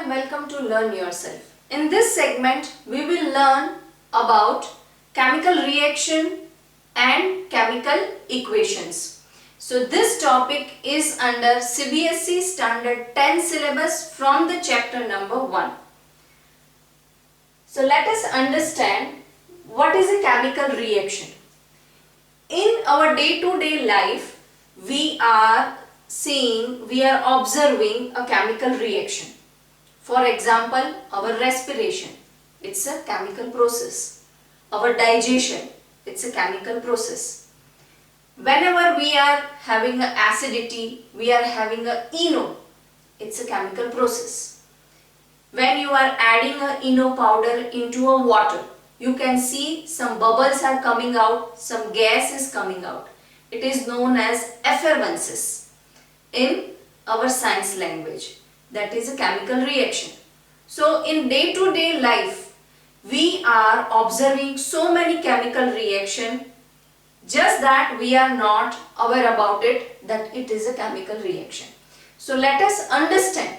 and welcome to Learn Yourself. In this segment, we will learn about chemical reaction and chemical equations. So this topic is under CBSE Standard 10 syllabus from the chapter number 1. So let us understand what is a chemical reaction. In our day-to-day life, we are observing a chemical reaction. For example, our respiration, it's a chemical process. Our digestion, it's a chemical process. Whenever we are having an acidity, we are having a ENO, it's a chemical process. When you are adding a ENO powder into a water, you can see some bubbles are coming out, some gas is coming out. It is known as effervescence in our science language. That is a chemical reaction. So in day-to-day life, we are observing so many chemical reactions, just that we are not aware about it, that it is a chemical reaction. So let us understand,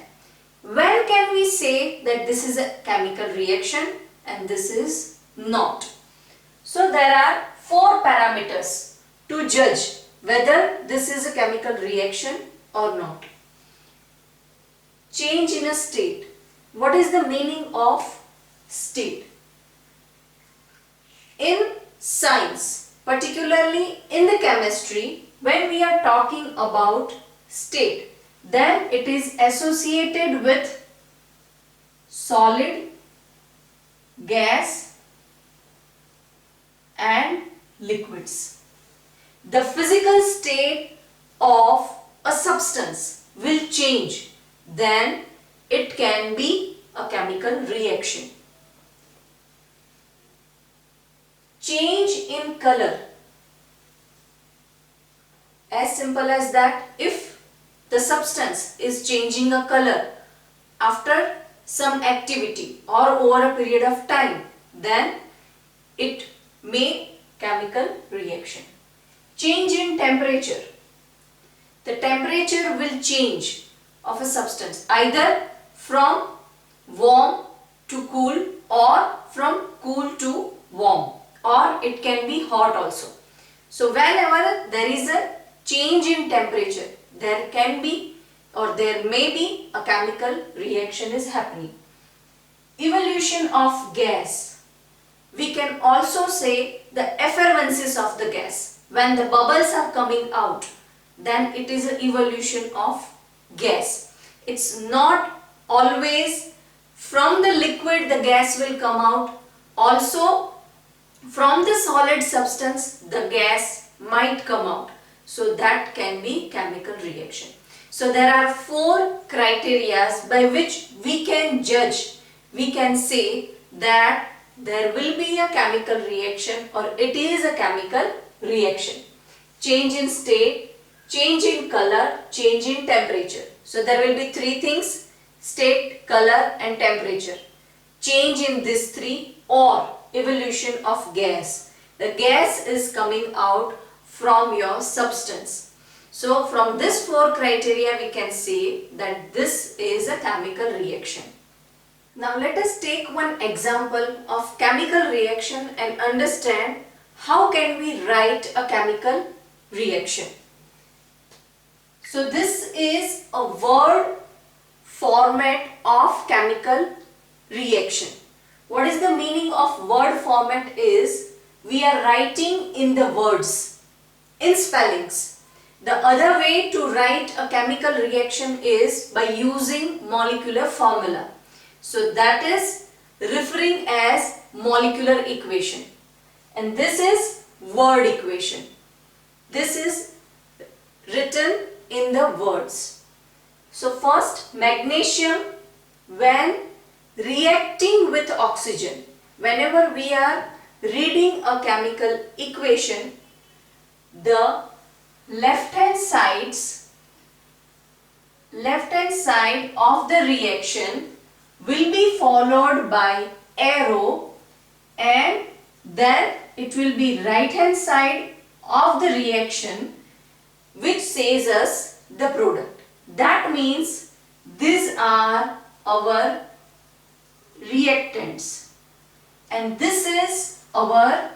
when can we say that this is a chemical reaction and this is not? So there are 4 parameters to judge whether this is a chemical reaction or not. Change in a state. What is the meaning of state? In science, particularly in the chemistry, when we are talking about state, then it is associated with solid, gas and liquids. The physical state of a substance will change, then it can be a chemical reaction. Change in color. As simple as that, if the substance is changing a color after some activity or over a period of time, then it may chemical reaction. Change in temperature. The temperature will change of a substance either from warm to cool or from cool to warm, or it can be hot also. So whenever there is a change in temperature, there can be or there may be a chemical reaction is happening. Evolution of gas. We can also say the effervescence of the gas. When the bubbles are coming out, then it is an evolution of gas. It's not always from the liquid the gas will come out. Also from the solid substance the gas might come out. So that can be chemical reaction. So there are 4 criteria by which we can judge. We can say that there will be a chemical reaction or it is a chemical reaction. Change in state, change in color, change in temperature. So there will be 3 things: state, color and temperature. Change in these 3 or evolution of gas. The gas is coming out from your substance. So from this 4 criteria we can say that this is a chemical reaction. Now let us take one example of chemical reaction and understand how can we write a chemical reaction. So this is a word format of chemical reaction. What is the meaning of word format is we are writing in the words, in spellings. The other way to write a chemical reaction is by using molecular formula. So that is referring as molecular equation. And this is word equation. This is written in the words. So first, magnesium when reacting with oxygen. Whenever we are reading a chemical equation, the left hand side of the reaction will be followed by arrow, and then it will be right hand side of the reaction which says us the product. That means these are our reactants and this is our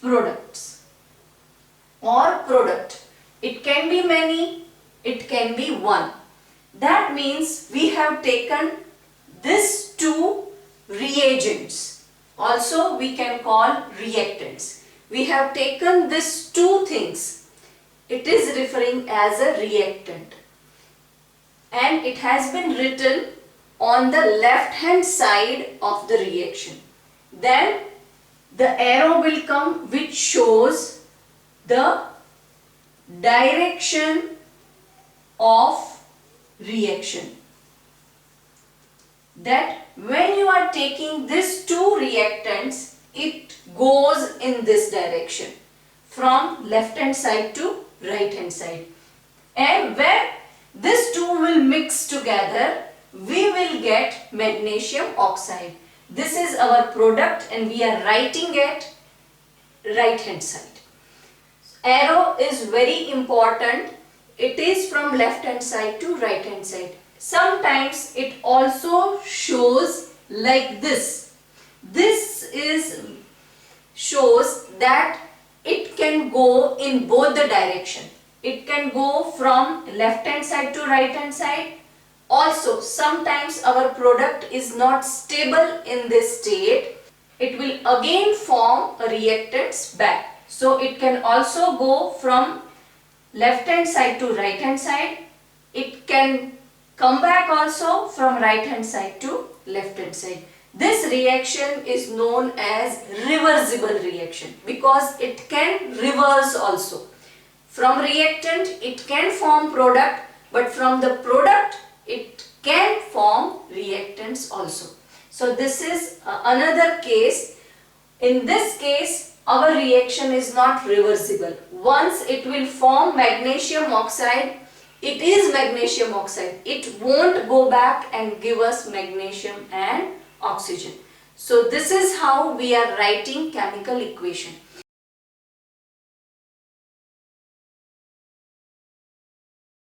products or product. It can be many, it can be one. That means we have taken these two reagents, also we can call reactants. We have taken these two things. It is referring as a reactant and it has been written on the left hand side of the reaction. Then the arrow will come which shows the direction of reaction. That when you are taking these two reactants, it goes in this direction from left hand side to right hand side. And where these two will mix together, we will get magnesium oxide. This is our product and we are writing it right hand side. Arrow is very important. It is from left hand side to right hand side. Sometimes it also shows like this. This shows that it can go in both the direction. It can go from left hand side to right hand side. Also, sometimes our product is not stable in this state. It will again form a reactants back. So it can also go from left hand side to right hand side. It can come back also from right hand side to left hand side. This reaction is known as reversible reaction because it can reverse also. From reactant it can form product, but from the product it can form reactants also. So this is another case. In this case our reaction is not reversible. Once it will form magnesium oxide, it is magnesium oxide. It won't go back and give us magnesium and oxygen. So this is how we are writing chemical equation.